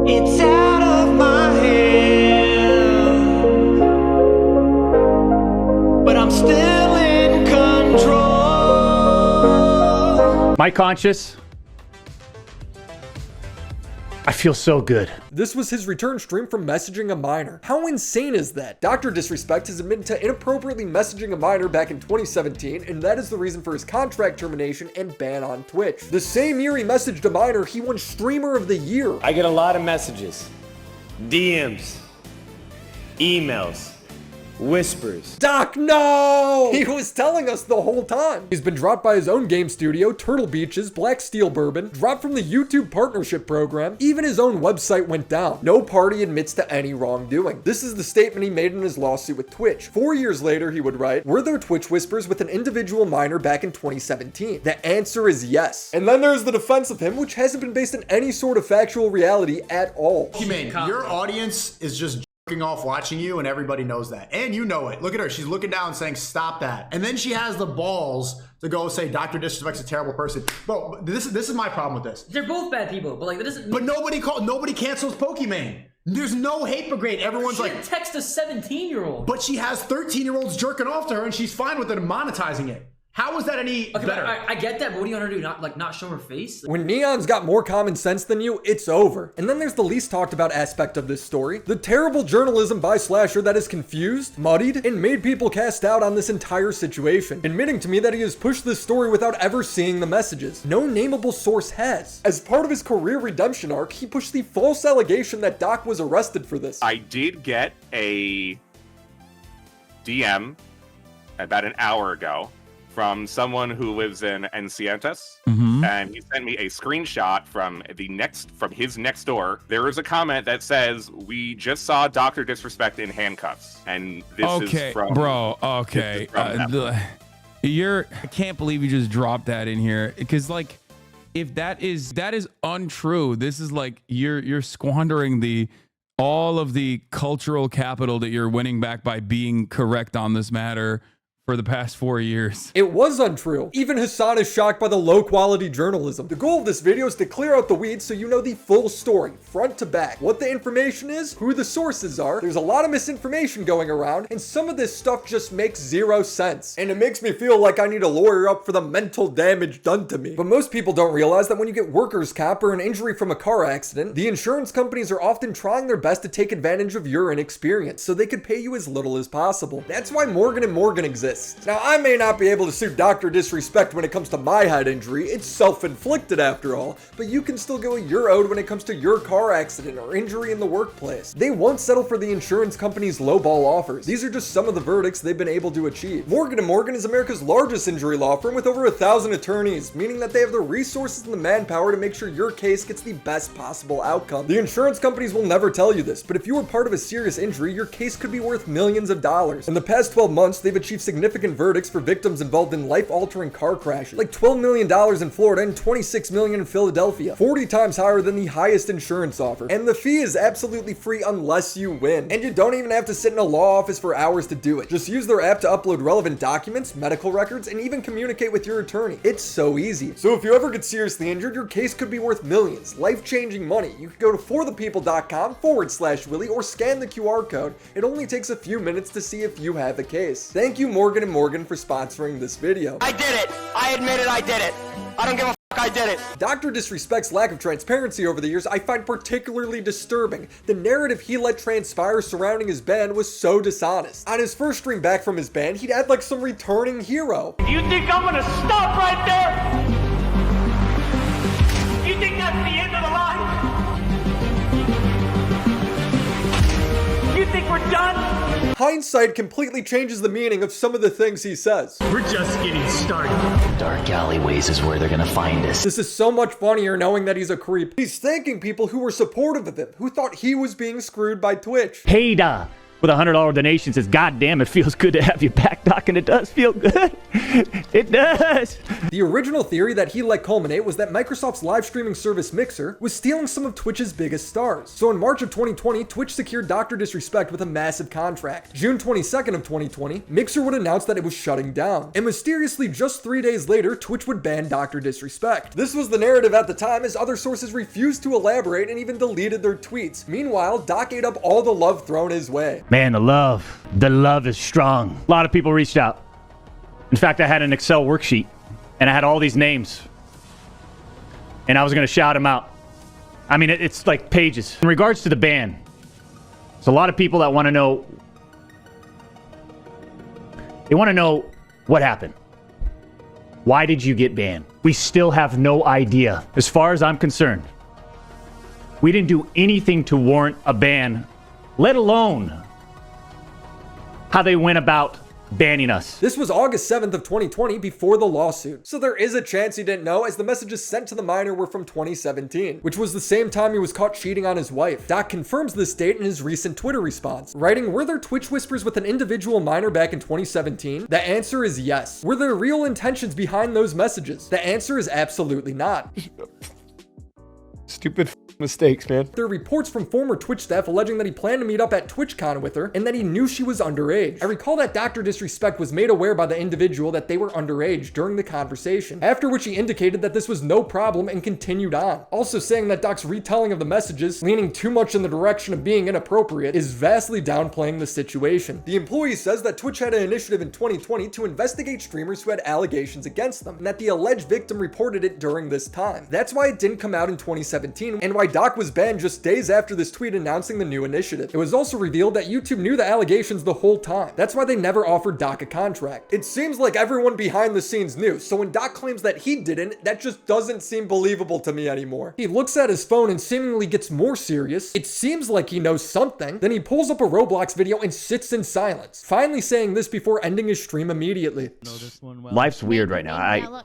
It's out of my hands, but I'm still in control. My conscious, I feel so good. This was his return stream from messaging a minor. How insane is that? DrDisrespect has admitted to inappropriately messaging a minor back in 2017, and that is the reason for his contract termination and ban on Twitch. The same year he messaged a minor, he won Streamer of the Year. I get a lot of messages, DMs, emails, whispers. Doc, no! He was telling us the whole time. He's been dropped by his own game studio, Turtle Beaches, Black Steel Bourbon, dropped from the YouTube partnership program, even his own website went down. No party admits to any wrongdoing. This is the statement he made in his lawsuit with Twitch. 4 years later, he would write, were there Twitch whispers with an individual minor back in 2017? The answer is yes. And then there's the defense of him, which hasn't been based on any sort of factual reality at all. Your audience is just off watching you, and everybody knows that, and you know it. Look at her, she's looking down saying stop that, and then she has the balls to go say DrDisrespect's a terrible person. But this is my problem with this. They're both bad people, but like that doesn't. But nobody cancels Pokimane. There's no hate brigade. Everyone's she like text a 17-year-old. But she has 13-year-olds jerking off to her, and she's fine with it and monetizing it. How is that any better? I get that, but what do you want her to do? Not show her face? When Neon's got more common sense than you, it's over. And then there's the least talked about aspect of this story. The terrible journalism by Slasher that has confused, muddied, and made people cast doubt on this entire situation. Admitting to me that he has pushed this story without ever seeing the messages. No nameable source has. As part of his career redemption arc, he pushed the false allegation that Doc was arrested for this. I did get a DM about an hour ago from someone who lives in Encientes, and he sent me a screenshot from his next door. There is a comment that says, "We just saw DrDisrespect in handcuffs," and this is from bro. Okay, I can't believe you just dropped that in here, because like, if that is untrue, this is like you're squandering all of the cultural capital that you're winning back by being correct on this matter for the past 4 years. It was untrue. Even Hassan is shocked by the low quality journalism. The goal of this video is to clear out the weeds so you know the full story, front to back. What the information is, who the sources are. There's a lot of misinformation going around, and some of this stuff just makes zero sense. And it makes me feel like I need a lawyer up for the mental damage done to me. But most people don't realize that when you get workers' comp or an injury from a car accident, the insurance companies are often trying their best to take advantage of your inexperience so they could pay you as little as possible. That's why Morgan & Morgan exists. Now, I may not be able to sue DrDisrespect when it comes to my head injury. It's self-inflicted after all, but you can still go you're owed when it comes to your car accident or injury in the workplace. They won't settle for the insurance company's lowball offers. These are just some of the verdicts they've been able to achieve. Morgan & Morgan is America's largest injury law firm with over 1,000 attorneys, meaning that they have the resources and the manpower to make sure your case gets the best possible outcome. The insurance companies will never tell you this, but if you were part of a serious injury, your case could be worth millions of dollars. In the past 12 months, they've achieved significant verdicts for victims involved in life-altering car crashes, like $12 million in Florida and $26 million in Philadelphia, 40 times higher than the highest insurance offer. And the fee is absolutely free unless you win. And you don't even have to sit in a law office for hours to do it. Just use their app to upload relevant documents, medical records, and even communicate with your attorney. It's so easy. So if you ever get seriously injured, your case could be worth millions, life-changing money. You can go to forthepeople.com/Willy or scan the QR code. It only takes a few minutes to see if you have a case. Thank you, Morgan & Morgan, for sponsoring this video. I did it. I admit it. I did it. I don't give a fuck. I did it. DrDisrespect's lack of transparency over the years I find particularly disturbing. The narrative he let transpire surrounding his ban was so dishonest. On his first stream back from his ban, he'd act like some returning hero. Do you think I'm gonna stop right there? Do you think that's the end of the line? Do you think we're done? Hindsight completely changes the meaning of some of the things he says. We're just getting started. Dark alleyways is where they're gonna find us. This is so much funnier knowing that he's a creep. He's thanking people who were supportive of him, who thought he was being screwed by Twitch. Hater, with a $100 donation says, "God damn, it feels good to have you back, Doc," and it does feel good. It does. The original theory that he let culminate was that Microsoft's live streaming service Mixer was stealing some of Twitch's biggest stars. So in March of 2020, Twitch secured DrDisrespect with a massive contract. June 22nd of 2020, Mixer would announce that it was shutting down. And mysteriously, just 3 days later, Twitch would ban DrDisrespect. This was the narrative at the time, as other sources refused to elaborate and even deleted their tweets. Meanwhile, Doc ate up all the love thrown his way. Man, the love is strong. A lot of people reached out. In fact, I had an Excel worksheet and I had all these names and I was going to shout them out. I mean, it's like pages. In regards to the ban, there's a lot of people that want to know. They want to know what happened. Why did you get banned? We still have no idea. As far as I'm concerned, we didn't do anything to warrant a ban, let alone how they went about banning us. This was August 7th of 2020 before the lawsuit. So there is a chance he didn't know, as the messages sent to the minor were from 2017, which was the same time he was caught cheating on his wife. Doc confirms this date in his recent Twitter response, writing, "Were there Twitch whispers with an individual minor back in 2017? The answer is yes. Were there real intentions behind those messages? The answer is absolutely not." Stupid mistakes, man. There are reports from former Twitch staff alleging that he planned to meet up at TwitchCon with her and that he knew she was underage. I recall that DrDisrespect was made aware by the individual that they were underage during the conversation, after which he indicated that this was no problem and continued on. Also saying that Doc's retelling of the messages, leaning too much in the direction of being inappropriate, is vastly downplaying the situation. The employee says that Twitch had an initiative in 2020 to investigate streamers who had allegations against them, and that the alleged victim reported it during this time. That's why it didn't come out in 2017, and why Doc was banned just days after this tweet announcing the new initiative. It was also revealed that YouTube knew the allegations the whole time. That's why they never offered Doc a contract. It seems like everyone behind the scenes knew, so when Doc claims that he didn't, that just doesn't seem believable to me anymore. He looks at his phone and seemingly gets more serious. It seems like he knows something. Then he pulls up a Roblox video and sits in silence, finally saying this before ending his stream immediately. Life's weird right now. Oh my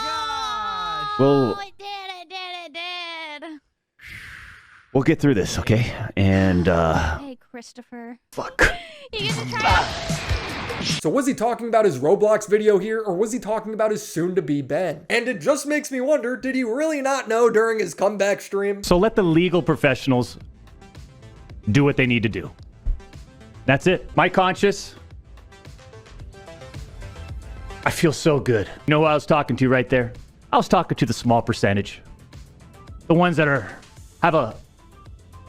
god! Well, I did. we'll get through this, okay? And Hey, Christopher. fuck. You get to try. So was he talking about his Roblox video here, or was he talking about his soon-to-be ban? And it just makes me wonder, did he really not know during his comeback stream? So let the legal professionals do what they need to do. That's it. My conscience, I feel so good. You know who I was talking to right there? I was talking to the small percentage. The ones that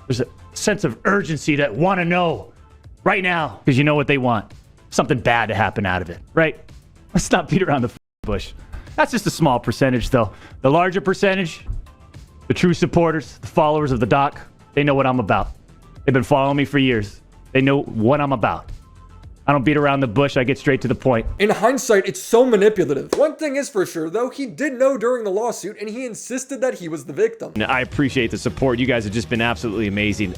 there's a sense of urgency that want to know right now, because you know what they want. Something bad to happen out of it, right? Let's not beat around the bush. That's just a small percentage, though. The larger percentage, the true supporters, the followers of the Doc, they know what I'm about. They've been following me for years. They know what I'm about. I don't beat around the bush. I get straight to the point. In hindsight, it's so manipulative. One thing is for sure, though, he did know during the lawsuit, and he insisted that he was the victim. I appreciate the support. You guys have just been absolutely amazing.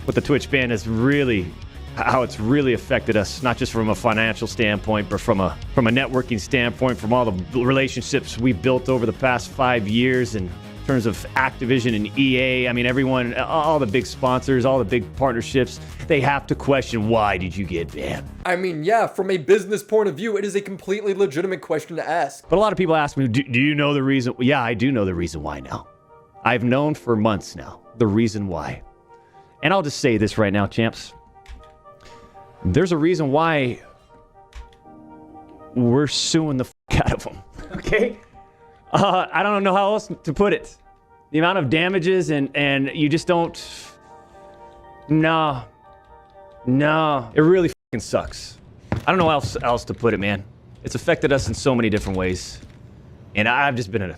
With the Twitch ban is really how it's really affected us, not just from a financial standpoint, but from a networking standpoint, from all the relationships we built over the past 5 years in terms of Activision and EA. I mean, everyone, all the big sponsors, all the big partnerships, they have to question, why did you get banned? I mean, yeah, from a business point of view, it is a completely legitimate question to ask. But a lot of people ask me, do you know the reason? Yeah, I do know the reason why now. I've known for months now the reason why. And I'll just say this right now, champs. There's a reason why we're suing the out of them. Okay? I don't know how else to put it. The amount of damages and you just don't. No. It really sucks. I don't know how else to put it, man. It's affected us in so many different ways. And I've just been in a.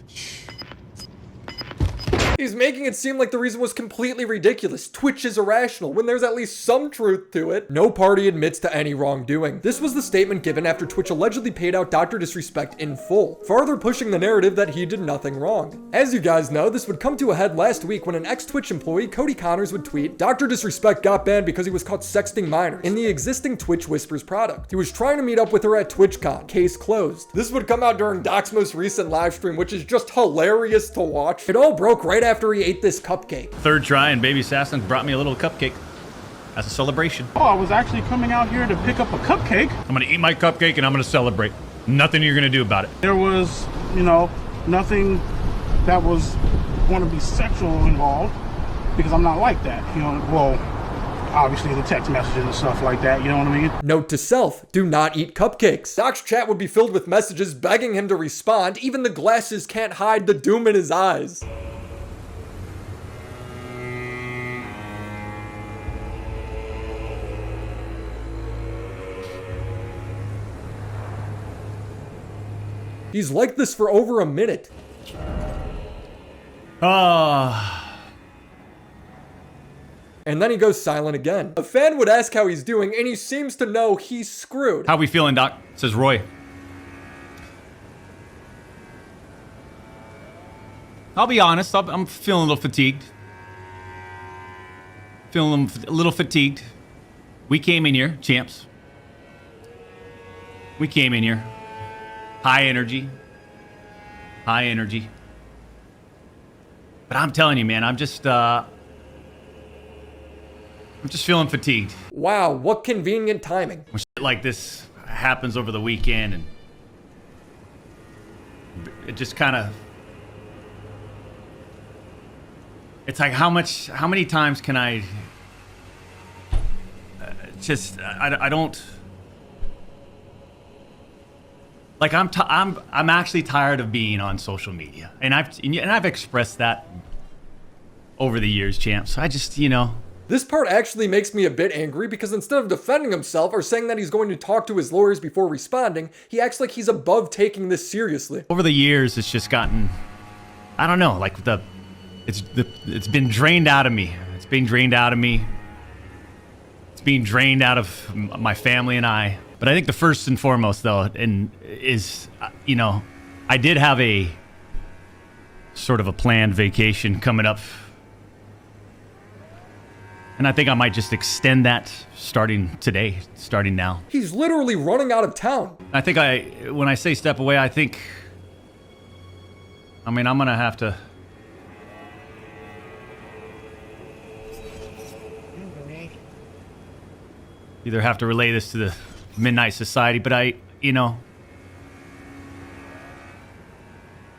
He's making it seem like the reason was completely ridiculous. Twitch is irrational, when there's at least some truth to it. No party admits to any wrongdoing. This was the statement given after Twitch allegedly paid out DrDisrespect in full, farther pushing the narrative that he did nothing wrong. As you guys know, this would come to a head last week when an ex-Twitch employee, Cody Connors, would tweet, "DrDisrespect got banned because he was caught sexting minors in the existing Twitch Whispers product. He was trying to meet up with her at TwitchCon. Case closed." This would come out during Doc's most recent live stream, which is just hilarious to watch. It all broke right after he ate this cupcake. Third try and Baby Sasson's brought me a little cupcake. as a celebration. Oh, I was actually coming out here to pick up a cupcake. I'm gonna eat my cupcake and I'm gonna celebrate. Nothing you're gonna do about it. There was, you know, nothing that was going to be sexual involved, because I'm not like that. You know, well, obviously the text messages and stuff like that, you know what I mean? Note to self, do not eat cupcakes. Doc's chat would be filled with messages begging him to respond. Even the glasses can't hide the doom in his eyes. He's like this for over a minute. And then he goes silent again. A fan would ask how he's doing, and he seems to know he's screwed. How we feeling, Doc? Says Roy. I'll be honest, I'm feeling a little fatigued. Feeling a little fatigued. We came in here, champs. We came in here. High energy. High energy. But I'm telling you, man, I'm just feeling fatigued. Wow, what convenient timing. When shit like this happens over the weekend, and it just kind of, it's like how many times can I I don't, like I'm actually tired of being on social media, and I've expressed that over the years, champs. I just, you know. This part actually makes me a bit angry, because instead of defending himself or saying that he's going to talk to his lawyers before responding, he acts like he's above taking this seriously. Over the years, it's just gotten, I don't know, like it's been drained out of me. It's being drained out of me. It's being drained out of my family and I. But I think the first and foremost, though, is, you know, I did have a sort of a planned vacation coming up. And I think I might just extend that starting today, starting now. He's literally running out of town. I think when I say step away, I mean, I'm gonna have to. Either have to relay this to the Midnight Society, but you know,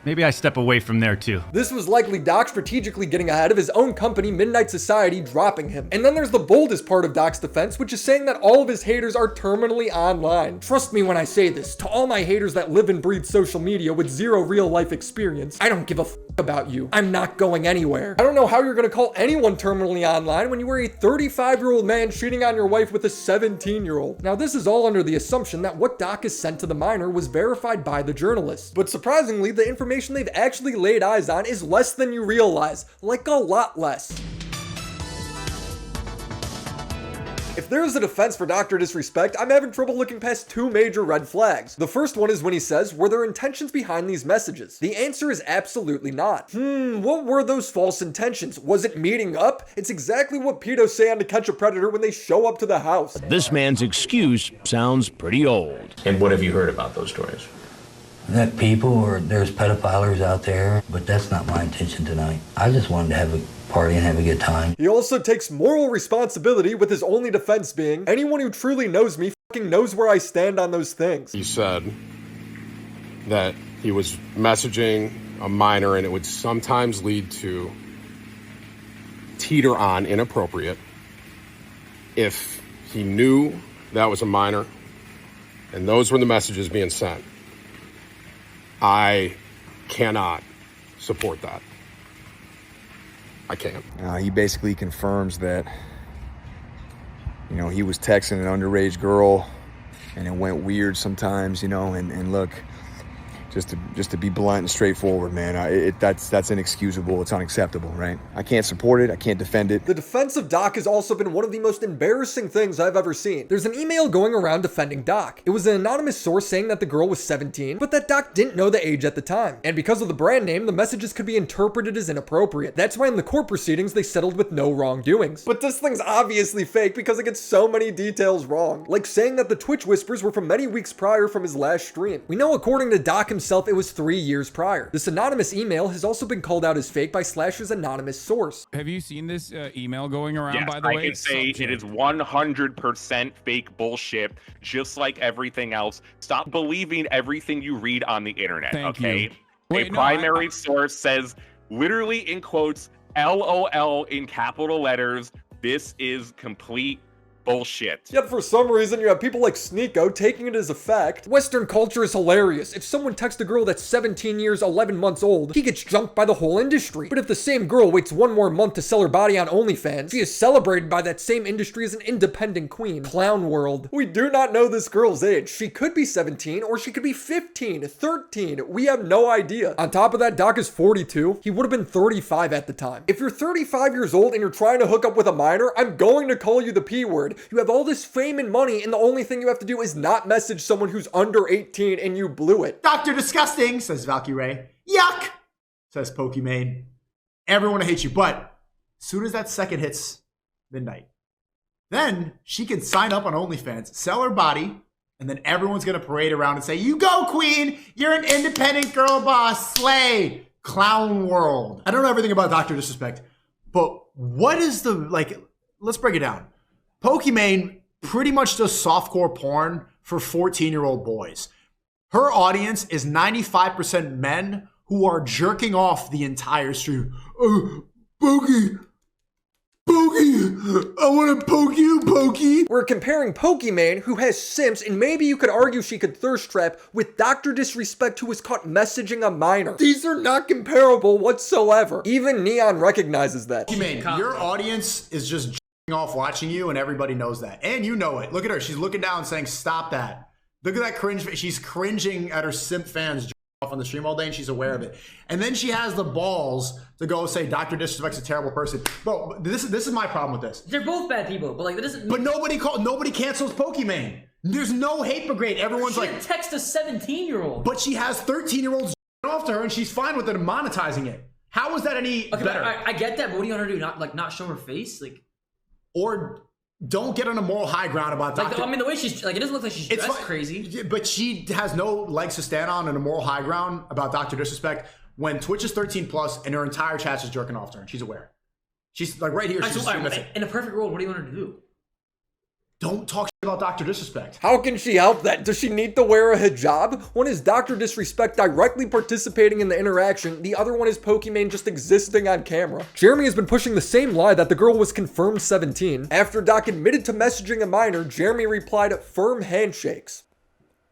maybe I step away from there too. This was likely Doc strategically getting ahead of his own company, Midnight Society, dropping him. And then there's the boldest part of Doc's defense, which is saying that all of his haters are terminally online. Trust me when I say this, to all my haters that live and breathe social media with zero real life experience, I don't give a f about you. I'm not going anywhere. I don't know how you're gonna call anyone terminally online when you were a 35-year-old man cheating on your wife with a 17-year-old. Now this is all under the assumption that what Doc has sent to the minor was verified by the journalist. But surprisingly, the information they've actually laid eyes on is less than you realize, like a lot less. If there's a defense for DrDisrespect, I'm having trouble looking past two major red flags. The first one is when he says, were there intentions behind these messages? The answer is absolutely not. What were those false intentions? Was it meeting up? It's exactly what pedos say on To Catch a Predator when they show up to the house. This man's excuse sounds pretty old. And what have you heard about those stories? That there's pedophilers out there, but that's not my intention tonight. I just wanted to have a party and have a good time. He also takes moral responsibility, with his only defense being, anyone who truly knows me fucking knows where I stand on those things. He said that he was messaging a minor and it would sometimes lead to teeter on inappropriate if he knew that was a minor and those were the messages being sent. I cannot support that. I can't. He basically confirms that, you know, he was texting an underage girl and it went weird sometimes, you know, and look, just to be blunt and straightforward, man, that's inexcusable. It's unacceptable, right? I can't support it. I can't defend it. The defense of Doc has also been one of the most embarrassing things I've ever seen. There's an email going around defending Doc. It was an anonymous source saying that the girl was 17, but that Doc didn't know the age at the time. And because of the brand name, the messages could be interpreted as inappropriate. That's why in the court proceedings, they settled with no wrongdoings. But this thing's obviously fake because it gets so many details wrong. Like saying that the Twitch whispers were from many weeks prior from his last stream. We know according to Doc himself, himself it was 3 years prior. This anonymous email has also been called out as fake by Slash's anonymous source. Have you seen this email going around, Yes, by the way? I can say it is 100% fake bullshit, just like everything else. Stop believing everything you read on the internet, Thank okay? you. Wait, A no, primary source says, literally in quotes, LOL in capital letters, this is complete bullshit. Yet for some reason you have people like Sneeko taking it as a fact. Western culture is hilarious. If someone texts a girl that's 17 years, 11 months old, he gets junked by the whole industry. But if the same girl waits one more month to sell her body on OnlyFans, she is celebrated by that same industry as an independent queen. Clown world. We do not know this girl's age. She could be 17 or she could be 15, 13. We have no idea. On top of that, Doc is 42. He would have been 35 at the time. If you're 35 years old and you're trying to hook up with a minor, I'm going to call you the P word. You have all this fame and money, and the only thing you have to do is not message someone who's under 18, and you blew it. Dr. Disgusting, says Valky Ray. Yuck, says Pokimane. Everyone will hate you, but as soon as that second hits midnight, then she can sign up on OnlyFans, sell her body, and then everyone's going to parade around and say, you go, queen! You're an independent girl boss! Slay! Clown world. I don't know everything about Dr. Disrespect, but what is the, like, let's break it down. Pokimane pretty much does softcore porn for 14-year-old boys. Her audience is 95% men who are jerking off the entire stream. Pokey, I want to poke you, Pokey. We're comparing Pokimane, who has simps, and maybe you could argue she could thirst trap, with Dr. Disrespect, who was caught messaging a minor. These are not comparable whatsoever. Even Neon recognizes that. Pokimane, your audience is just jerking off watching you, and everybody knows that. And you know it. Look at her. She's looking down saying, stop that. Look at that cringe. She's cringing at her simp fans off on the stream all day, and she's aware of it. And then she has the balls to go say Dr. Disrespect's a terrible person. Bro, this is my problem with this. They're both bad people, but like that doesn't. But nobody cancels Pokimane. There's no hate brigade. Everyone's she like text a 17-year-old. But she has 13-year-olds off to her, and she's fine with it and monetizing it. How is that any better? I get that, but what do you want her to do? Not show her face, like, or don't get on a moral high ground about like. I mean, the way she's like, it doesn't look like she's dressed crazy. But she has no legs to stand on a moral high ground about Dr. Disrespect when Twitch is 13 plus and her entire chat is jerking off to her, and she's aware. She's like right here. She's in a perfect world, what do you want her to do? Don't talk shit about Dr. Disrespect. How can she help that? Does she need to wear a hijab? One is Dr. Disrespect directly participating in the interaction. The other one is Pokimane just existing on camera. Jeremy has been pushing the same lie that the girl was confirmed 17. After Doc admitted to messaging a minor, Jeremy replied, firm handshakes.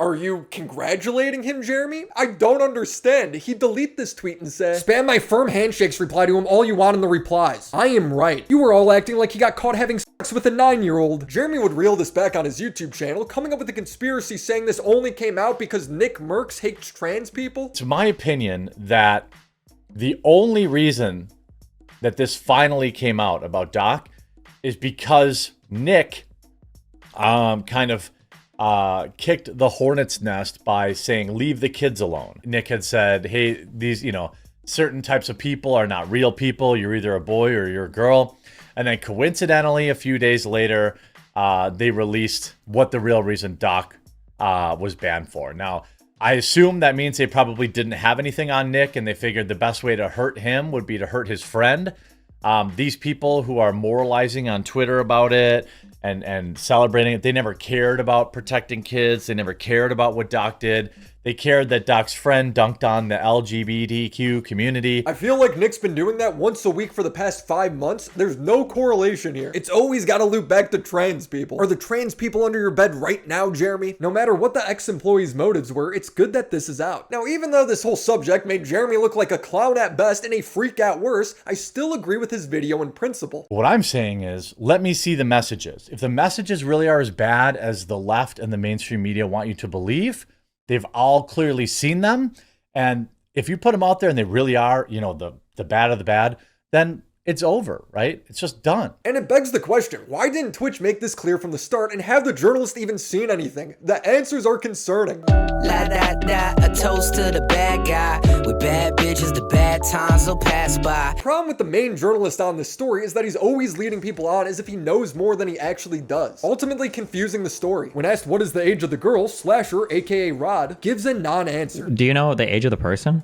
Are you congratulating him, Jeremy? I don't understand. He deleted this tweet and said, spam my firm handshakes reply to him all you want in the replies. I am right. You were all acting like he got caught having sex with a 9-year-old. Jeremy would reel this back on his YouTube channel, coming up with a conspiracy saying this only came out because Nick Merckx hates trans people. It's my opinion that the only reason that this finally came out about Doc is because Nick kicked the hornet's nest by saying, leave the kids alone. Nick had said, hey, these, certain types of people are not real people. You're either a boy or you're a girl. And then coincidentally, a few days later, they released what the real reason Doc was banned for. Now, I assume that means they probably didn't have anything on Nick, and they figured the best way to hurt him would be to hurt his friend. These people who are moralizing on Twitter about it and celebrating it, they never cared about protecting kids. They never cared about what Doc did. They cared that Doc's friend dunked on the LGBTQ community. I feel like Nick's been doing that once a week for the past 5 months. There's no correlation here. It's always got to loop back to trans people. Are the trans people under your bed right now, Jeremy? No matter what the ex-employee's motives were, it's good that this is out. Now, even though this whole subject made Jeremy look like a clown at best and a freak at worst, I still agree with his video in principle. What I'm saying is, let me see the messages. If the messages really are as bad as the left and the mainstream media want you to believe, they've all clearly seen them. And if you put them out there and they really are, the bad of the bad, then it's over, right? It's just done. And it begs the question, why didn't Twitch make this clear from the start, and have the journalist even seen anything? The answers are concerning. La da da, a toast to the bad guy. With bad bitches, the bad times will pass by. The problem with the main journalist on this story is that he's always leading people on as if he knows more than he actually does, ultimately confusing the story. When asked what is the age of the girl, Slasher, aka Rod, gives a non-answer. Do you know the age of the person?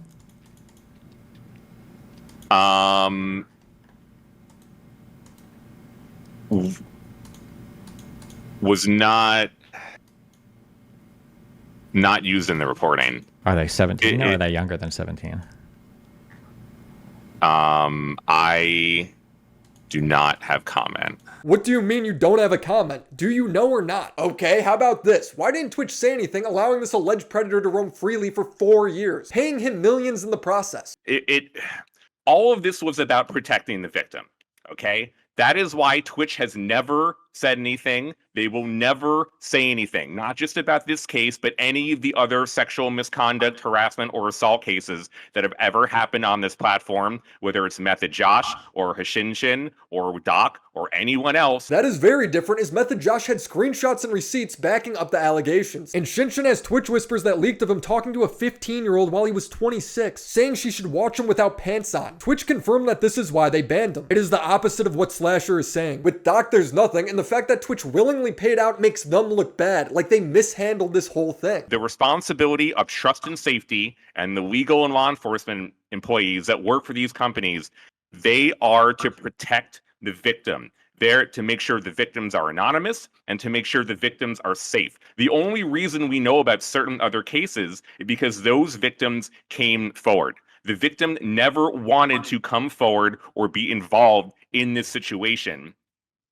Was not used in the reporting. Are they 17 or are they younger than 17? I do not have comment. What do you mean you don't have a comment? Do you know or not? Okay, how about this? Why didn't Twitch say anything allowing this alleged predator to roam freely for 4 years, paying him millions in the process? All of this was about protecting the victim, okay? That is why Twitch has never said anything. They will never say anything, not just about this case, but any of the other sexual misconduct, harassment, or assault cases that have ever happened on this platform, whether it's Method Josh or Hashinshin or Doc or anyone else. That is very different, as Method Josh had screenshots and receipts backing up the allegations. And Shinshin has Twitch whispers that leaked of him talking to a 15-year-old while he was 26, saying she should watch him without pants on. Twitch confirmed that this is why they banned him. It is the opposite of what Slasher is saying. With Doc, there's nothing, and the fact that Twitch willingly paid out makes them look bad, like they mishandled this whole thing. The responsibility of trust and safety and the legal and law enforcement employees that work for these companies, they are to protect the victim. They're to make sure the victims are anonymous and to make sure the victims are safe. The only reason we know about certain other cases is because those victims came forward. The victim never wanted to come forward or be involved in this situation.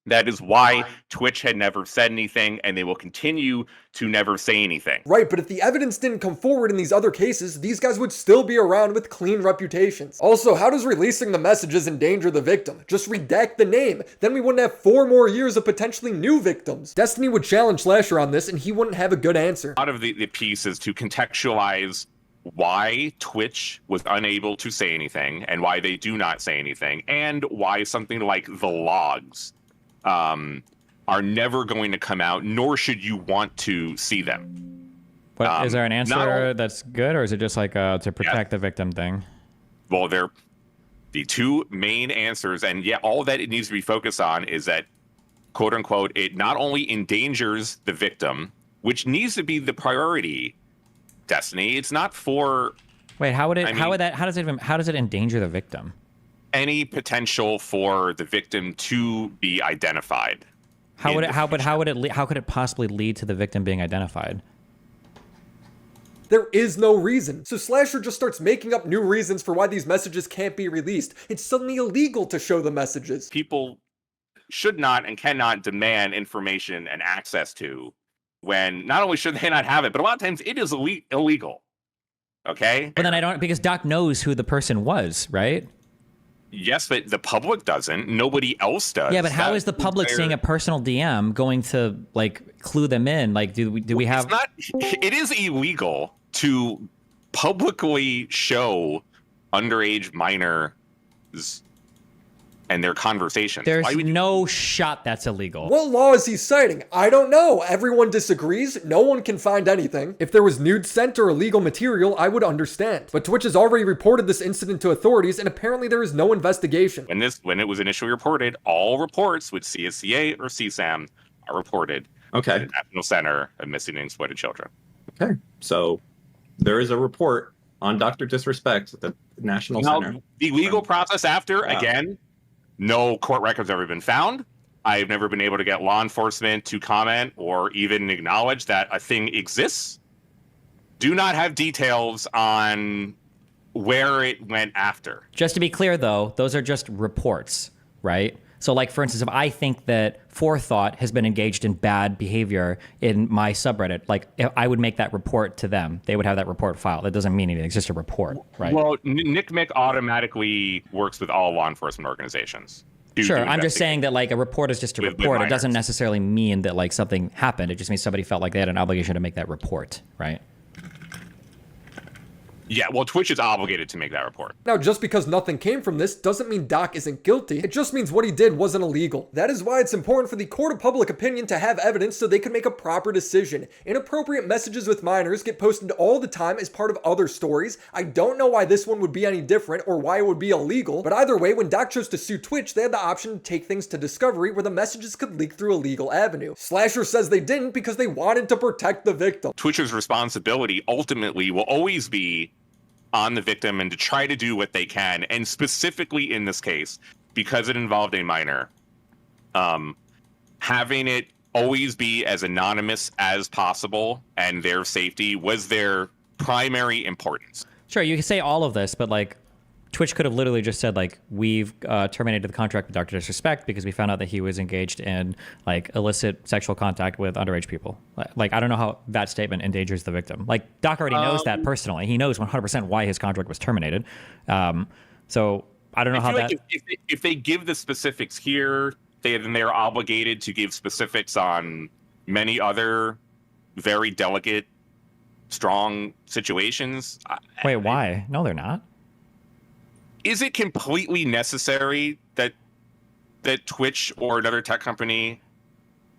That is why Twitch had never said anything, and they will continue to never say anything. Right, but if the evidence didn't come forward in these other cases, these guys would still be around with clean reputations. Also, how does releasing the messages endanger the victim? Just redact the name, then we wouldn't have 4 more years of potentially new victims. Destiny would challenge Slasher on this, and he wouldn't have a good answer. A lot of the piece is to contextualize why Twitch was unable to say anything, and why they do not say anything, and why something like the logs are never going to come out, nor should you want to see them. But is there an answer that's good, or is it just like to protect the victim thing? Well, they're the two main answers, and all that it needs to be focused on is that, quote unquote, it not only endangers the victim, which needs to be the priority, Destiny. It's not for. Wait, how would it? How does it endanger the victim? Any potential for the victim to be identified. How could it possibly lead to the victim being identified? There is no reason. So Slasher just starts making up new reasons for why these messages can't be released. It's suddenly illegal to show the messages. People should not and cannot demand information and access to, when not only should they not have it, but a lot of times it is illegal. Okay? But then because Doc knows who the person was, right? Yes, but the public doesn't. Nobody else does. Yeah, but how is the public seeing a personal DM going to like clue them in? Like, do we have? It is illegal to publicly show underage minors and their conversations. There's no shot that's illegal. What law is he citing? I don't know. Everyone disagrees. No one can find anything. If there was nude sent or illegal material, I would understand. But Twitch has already reported this incident to authorities, and apparently there is no investigation. When it was initially reported, all reports with CSCA or CSAM are reported to the National Center of Missing and Exploited Children. Okay, so there is a report on Dr. Disrespect at the National Center. The legal process after, again, no court records have ever been found. I've never been able to get law enforcement to comment or even acknowledge that a thing exists. Do not have details on where it went after. Just to be clear, though, those are just reports, right? So, like, for instance, if I think that Forethought has been engaged in bad behavior in my subreddit, like, if I would make that report to them. They would have that report filed. That doesn't mean anything. It's just a report, right? Well, NCMEC automatically works with all law enforcement organizations. Sure, I'm just saying that, like, a report is just a report. It doesn't necessarily mean that, like, something happened. It just means somebody felt like they had an obligation to make that report, right? Yeah, well, Twitch is obligated to make that report. Now, just because nothing came from this doesn't mean Doc isn't guilty. It just means what he did wasn't illegal. That is why it's important for the court of public opinion to have evidence so they can make a proper decision. Inappropriate messages with minors get posted all the time as part of other stories. I don't know why this one would be any different or why it would be illegal, but either way, when Doc chose to sue Twitch, they had the option to take things to discovery where the messages could leak through a legal avenue. Slasher says they didn't because they wanted to protect the victim. Twitch's responsibility ultimately will always be on the victim and to try to do what they can, and specifically in this case, because it involved a minor, having it always be as anonymous as possible and their safety was their primary importance. Sure, you can say all of this, but like Twitch could have literally just said like, we've terminated the contract with Dr. Disrespect because we found out that he was engaged in like illicit sexual contact with underage people. Like, I don't know how that statement endangers the victim. Like Doc already knows that personally. He knows 100% why his contract was terminated. So I don't know how that... If they give the specifics here, then they're obligated to give specifics on many other very delicate, strong situations. Wait, why? No, they're not. Is it completely necessary that Twitch or another tech company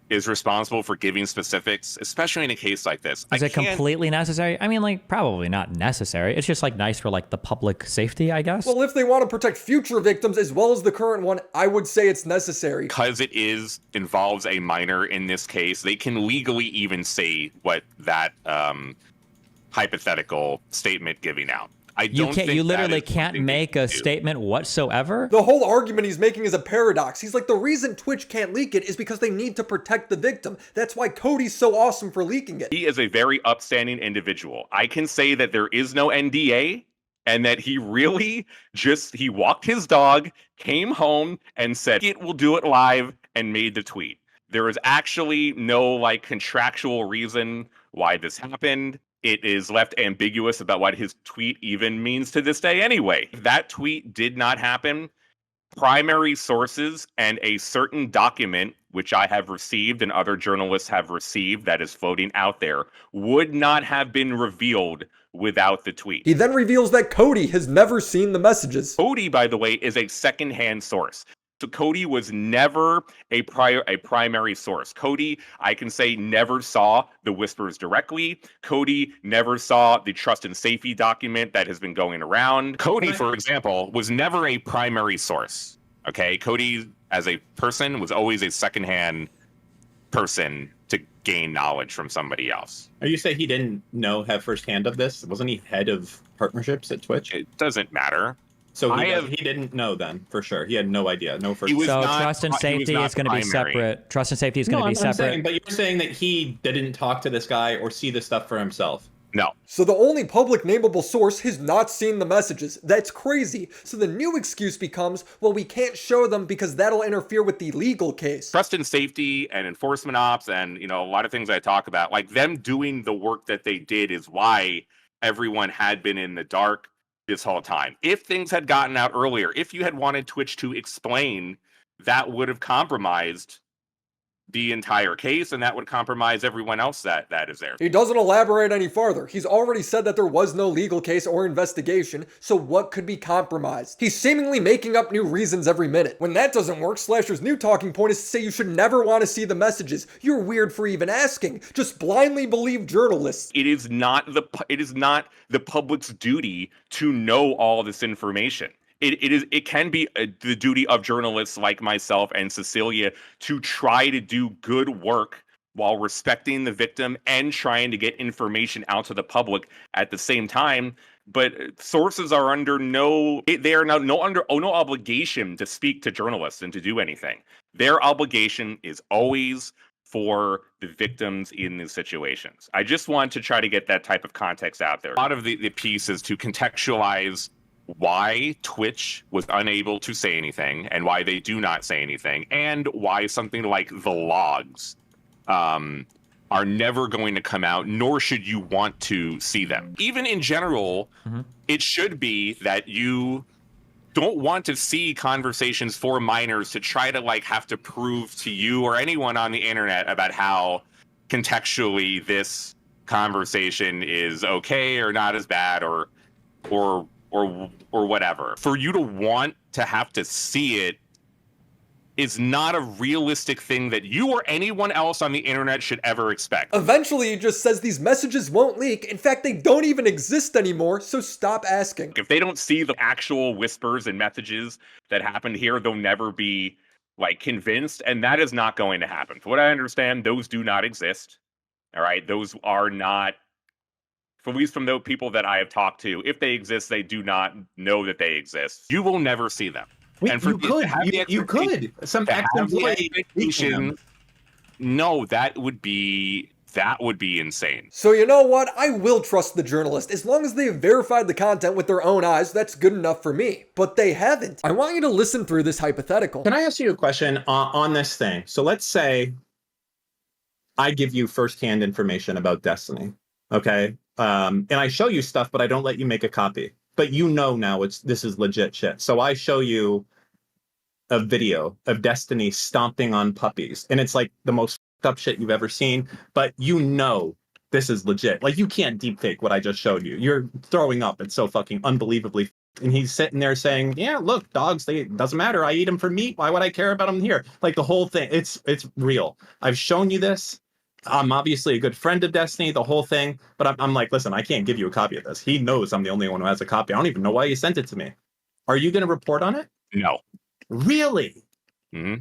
is responsible for giving specifics, especially in a case like this? Is it completely necessary? I mean, like, probably not necessary. It's just like nice for like the public safety, I guess. Well, if they want to protect future victims as well as the current one, I would say it's necessary. Because it involves a minor in this case, they can legally even say what that hypothetical statement giving out. You literally can't make a statement whatsoever. The whole argument he's making is a paradox. He's like, the reason Twitch can't leak it is because they need to protect the victim. That's why Cody's so awesome for leaking it. He is a very upstanding individual. I can say that there is no NDA and that he really he walked his dog, came home and said, "It will do it live," and made the tweet. There is actually no like contractual reason why this happened. It is left ambiguous about what his tweet even means to this day anyway. If that tweet did not happen, primary sources and a certain document, which I have received and other journalists have received that is floating out there, would not have been revealed without the tweet. He then reveals that Cody has never seen the messages. Cody, by the way, is a secondhand source. So Cody was never a primary source. Cody, I can say, never saw the whispers directly. Cody never saw the trust and safety document that has been going around. Cody, for example, was never a primary source. Okay, Cody, as a person, was always a secondhand person to gain knowledge from somebody else. Are you saying he didn't have firsthand of this? Wasn't he head of partnerships at Twitch? It doesn't matter. So he didn't know then, for sure. He had no idea. No first. So trust and safety is going to be separate. Trust and safety is going to be separate. But you're saying that he didn't talk to this guy or see this stuff for himself. No. So the only public nameable source has not seen the messages. That's crazy. So the new excuse becomes, well, we can't show them because that'll interfere with the legal case. Trust and safety and enforcement ops and, a lot of things I talk about, like them doing the work that they did is why everyone had been in the dark this whole time. If things had gotten out earlier, if you had wanted Twitch to explain, that would have compromised the entire case, and that would compromise everyone else that is there. He doesn't elaborate any farther. He's already said that there was no legal case or investigation, so what could be compromised? He's seemingly making up new reasons every minute. When that doesn't work, Slasher's new talking point is to say you should never want to see the messages. You're weird for even asking. Just blindly believe journalists. It is not the public's duty to know all this information. It can be the duty of journalists like myself and Cecilia to try to do good work while respecting the victim and trying to get information out to the public at the same time. But sources are under no obligation to speak to journalists and to do anything. Their obligation is always for the victims in these situations. I just want to try to get that type of context out there. A lot of the piece is to contextualize why Twitch was unable to say anything and why they do not say anything, and why something like the logs are never going to come out, nor should you want to see them. Even in general, it should be that you don't want to see conversations for minors to try to have to prove to you or anyone on the internet about how contextually this conversation is okay or not as bad or or whatever. For you to want to have to see it is not a realistic thing that you or anyone else on the internet should ever expect. Eventually, he just says these messages won't leak. In fact, they don't even exist anymore, so stop asking. If they don't see the actual whispers and messages that happened here, they'll never be like convinced, and that is not going to happen. From what I understand, those do not exist. All right, those are not, at least from the people that I have talked to, if they exist, they do not know that they exist. You will never see them. Wait, And for you could. Some ex-employee. No, that would be insane. So you know what? I will trust the journalist. As long as they have verified the content with their own eyes, that's good enough for me. But they haven't. I want you to listen through this hypothetical. Can I ask you a question on this thing? So let's say I give you firsthand information about Destiny, okay? And I show you stuff, but I don't let you make a copy. But you know now this is legit shit. So I show you a video of Destiny stomping on puppies, and it's like the most fucked up shit you've ever seen, but you know this is legit. Like, you can't deepfake what I just showed you. You're throwing up. It's so fucking unbelievably. And he's sitting there saying, yeah, look, dogs, doesn't matter. I eat them for meat. Why would I care about them here? Like, the whole thing, it's real. I've shown you this. I'm obviously a good friend of Destiny, the whole thing, but I'm like, listen, I can't give you a copy of this. He knows I'm the only one who has a copy. I don't even know why he sent it to me. Are you going to report on it? No. Really? Mm-hmm.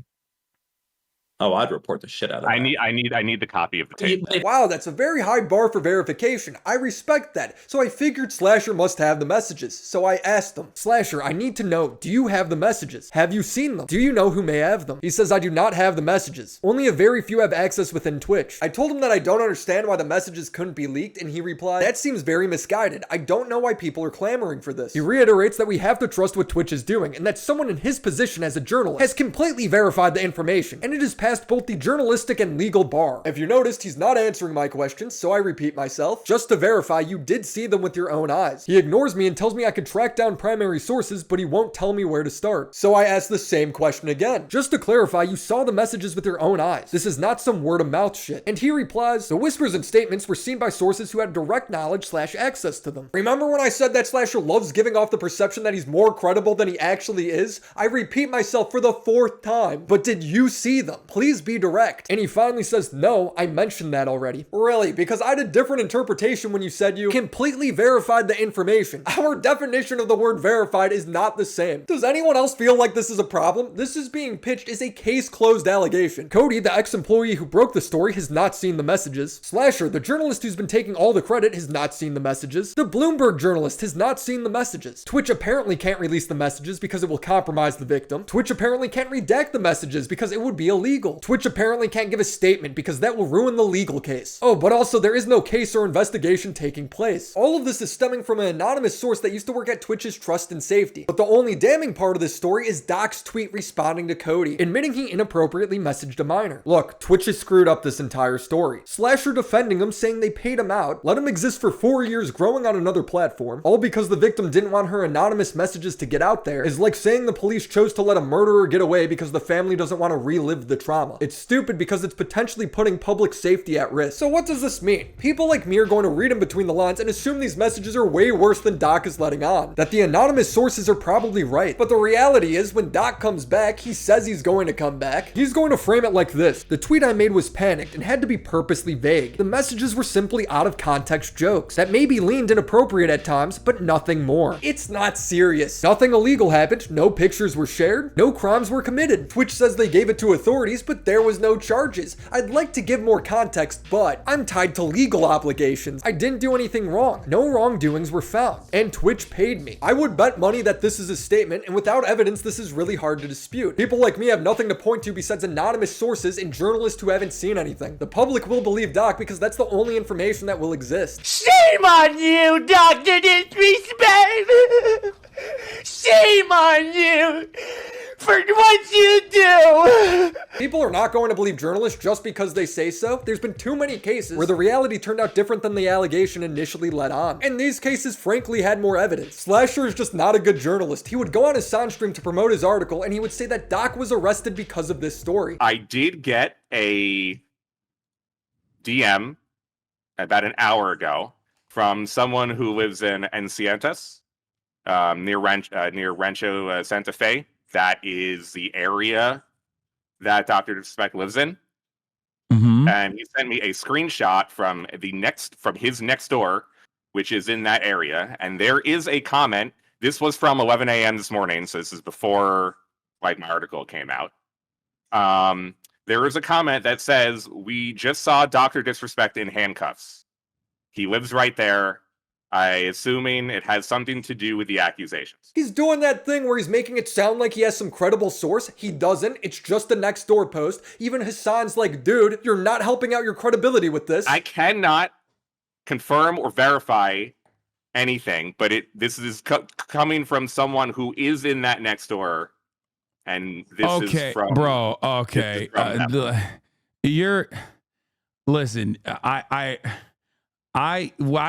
Oh, I'd report the shit out of that. I need the copy of the tape. Wow, that's a very high bar for verification. I respect that. So I figured Slasher must have the messages. So I asked him, Slasher, I need to know, do you have the messages? Have you seen them? Do you know who may have them? He says, I do not have the messages. Only a very few have access within Twitch. I told him that I don't understand why the messages couldn't be leaked, and he replied, that seems very misguided. I don't know why people are clamoring for this. He reiterates that we have to trust what Twitch is doing, and that someone in his position as a journalist has completely verified the information, and it is past both the journalistic and legal bar. If you noticed, he's not answering my questions, so I repeat myself. Just to verify, you did see them with your own eyes. He ignores me and tells me I could track down primary sources, but he won't tell me where to start. So I ask the same question again. Just to clarify, you saw the messages with your own eyes. This is not some word of mouth shit. And he replies, the whispers and statements were seen by sources who had direct knowledge / access to them. Remember when I said that Slasher loves giving off the perception that he's more credible than he actually is? I repeat myself for the 4th time. But did you see them? Please be direct. And he finally says, no, I mentioned that already. Really? Because I had a different interpretation when you said you completely verified the information. Our definition of the word verified is not the same. Does anyone else feel like this is a problem? This is being pitched as a case closed allegation. Cody, the ex-employee who broke the story, has not seen the messages. Slasher, the journalist who's been taking all the credit, has not seen the messages. The Bloomberg journalist has not seen the messages. Twitch apparently can't release the messages because it will compromise the victim. Twitch apparently can't redact the messages because it would be illegal. Twitch apparently can't give a statement because that will ruin the legal case. Oh, but also there is no case or investigation taking place. All of this is stemming from an anonymous source that used to work at Twitch's Trust and Safety. But the only damning part of this story is Doc's tweet responding to Cody, admitting he inappropriately messaged a minor. Look, Twitch has screwed up this entire story. Slasher defending him, saying they paid him out, let him exist for 4 years growing on another platform, all because the victim didn't want her anonymous messages to get out there, is like saying the police chose to let a murderer get away because the family doesn't want to relive the trauma. It's stupid because it's potentially putting public safety at risk. So what does this mean? People like me are going to read in between the lines and assume these messages are way worse than Doc is letting on. That the anonymous sources are probably right. But the reality is, when Doc comes back, he says he's going to come back. He's going to frame it like this. The tweet I made was panicked and had to be purposely vague. The messages were simply out of context jokes that maybe leaned inappropriate at times, but nothing more. It's not serious. Nothing illegal happened. No pictures were shared. No crimes were committed. Twitch says they gave it to authorities, but there was no charges. I'd like to give more context, but I'm tied to legal obligations. I didn't do anything wrong. No wrongdoings were found, and Twitch paid me. I would bet money that this is a statement, and without evidence, this is really hard to dispute. People like me have nothing to point to besides anonymous sources and journalists who haven't seen anything. The public will believe Doc because that's the only information that will exist. Shame on you, Dr. Disrespect! Shame on you for what you do! People are not going to believe journalists just because they say so. There's been too many cases where the reality turned out different than the allegation initially led on. And these cases frankly had more evidence. Slasher is just not a good journalist. He would go on his sound stream to promote his article and he would say that Doc was arrested because of this story. I did get a DM about an hour ago from someone who lives in Encientes, near Rancho Santa Fe. That is the area that Dr. Disrespect lives in. And he sent me a screenshot from his next door, which is in that area. And there is a comment. This was from 11 a.m. this morning, so this is before like my article came out. There is a comment that says, "We just saw Dr. Disrespect in handcuffs. He lives right there. Assuming it has something to do with the accusations." He's doing that thing where he's making it sound like he has some credible source. He doesn't. It's just a next door post. Even Hassan's like, dude, you're not helping out your credibility with this. I cannot confirm or verify anything, but this is coming from someone who is in that next door. And this is from... Bro, okay. Listen, I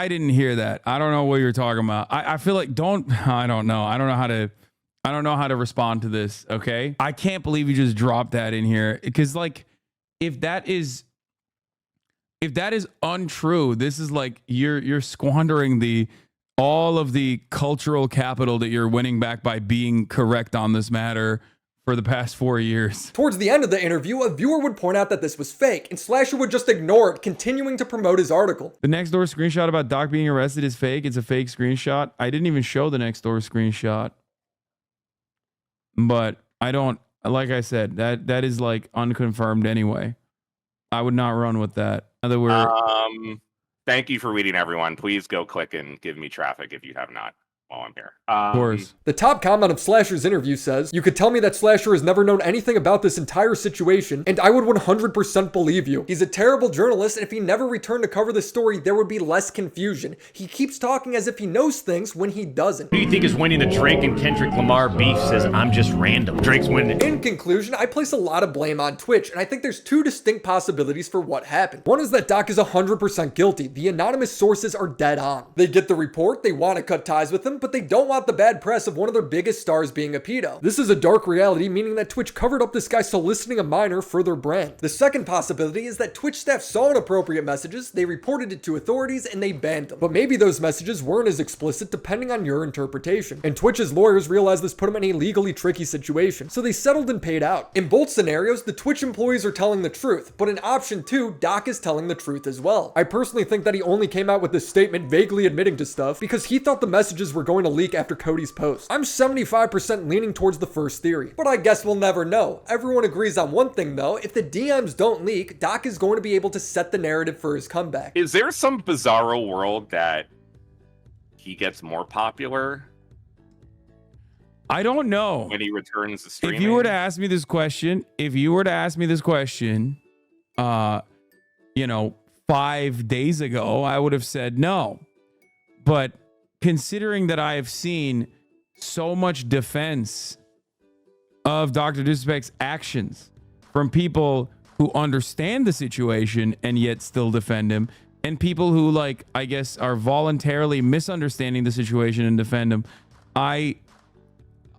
didn't hear that. I don't know what you're talking about. I feel like I don't know. I don't know how to respond to this. Okay. I can't believe you just dropped that in here. Because like, if that is untrue, this is like you're squandering all of the cultural capital that you're winning back by being correct on this matter for the past 4 years. Towards the end of the interview, a viewer would point out that this was fake, and Slasher would just ignore it, continuing to promote his article. The next door screenshot about Doc being arrested is fake. It's a fake screenshot. I didn't even show the next door screenshot. But I don't, like I said, that is like unconfirmed anyway. I would not run with that. Thank you for reading, everyone. Please go click and give me traffic if you have not while I'm here. Of course. The top comment of Slasher's interview says, "You could tell me that Slasher has never known anything about this entire situation, and I would 100% believe you. He's a terrible journalist, and if he never returned to cover the story, there would be less confusion. He keeps talking as if he knows things when he doesn't." Who do you think is winning the Drake and Kendrick Lamar beef? Says, "I'm just random. Drake's winning." In conclusion, I place a lot of blame on Twitch, and I think there's two distinct possibilities for what happened. One is that Doc is 100% guilty. The anonymous sources are dead on. They get the report, they want to cut ties with him, but they don't want the bad press of one of their biggest stars being a pedo. This is a dark reality, meaning that Twitch covered up this guy soliciting a minor for their brand. The second possibility is that Twitch staff saw inappropriate messages, they reported it to authorities, and they banned them. But maybe those messages weren't as explicit depending on your interpretation. And Twitch's lawyers realized this put him in a legally tricky situation, so they settled and paid out. In both scenarios, the Twitch employees are telling the truth, but in option 2, Doc is telling the truth as well. I personally think that he only came out with this statement vaguely admitting to stuff because he thought the messages were going to leak after Cody's post. I'm 75% leaning towards the first theory, but I guess we'll never know. Everyone agrees on one thing though, if the DMs don't leak, Doc is going to be able to set the narrative for his comeback. Is there some bizarro world that he gets more popular? I don't know. When he returns to streaming? If you were to ask me this question, 5 days ago, I would have said no. But considering that I have seen so much defense of Dr. Disrespect's actions from people who understand the situation and yet still defend him, and people who, like, I guess are voluntarily misunderstanding the situation and defend him,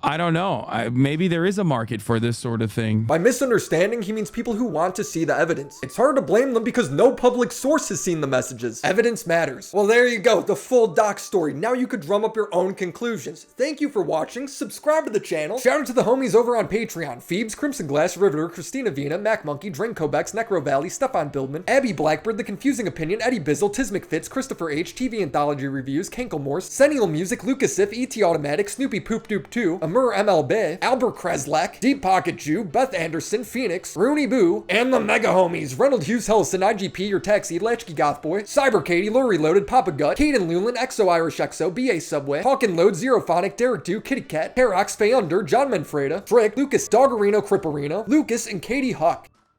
I don't know. Maybe there is a market for this sort of thing. By misunderstanding, he means people who want to see the evidence. It's hard to blame them because no public source has seen the messages. Evidence matters. Well, there you go. The full Doc story. Now you could drum up your own conclusions. Thank you for watching. Subscribe to the channel. Shout out to the homies over on Patreon. Phoebes, Crimson Glass, Riveter, Christina Vina, Mac Monkey, Drain Kobex, Necro Valley, Stefan Bildman, Abby Blackbird, The Confusing Opinion, Eddie Bizzle, Tiz McFitz, Christopher H, TV Anthology Reviews, Kinkle Morse, Sennial Music, Lucas If, ET Automatic, Snoopy Poop Doop 2, Amur MLB, Albert Kreslak, Deep Pocket Jew, Beth Anderson, Phoenix, Rooney Boo, and the Mega Homies, Reynold Hughes Hellison, IGP, Your Taxi, Latchkey Goth Boy, Cyber Katie, Lori Loaded, Papa Gut, Caden Lulan, Exo Irish Exo, BA Subway, Hawkin Load, Zerophonic, Derek 2, Kitty Cat, Parax, Fay Under, John Manfreda, Frick, Lucas, Doggerino, Cripperino, Lucas, and Katie Huck.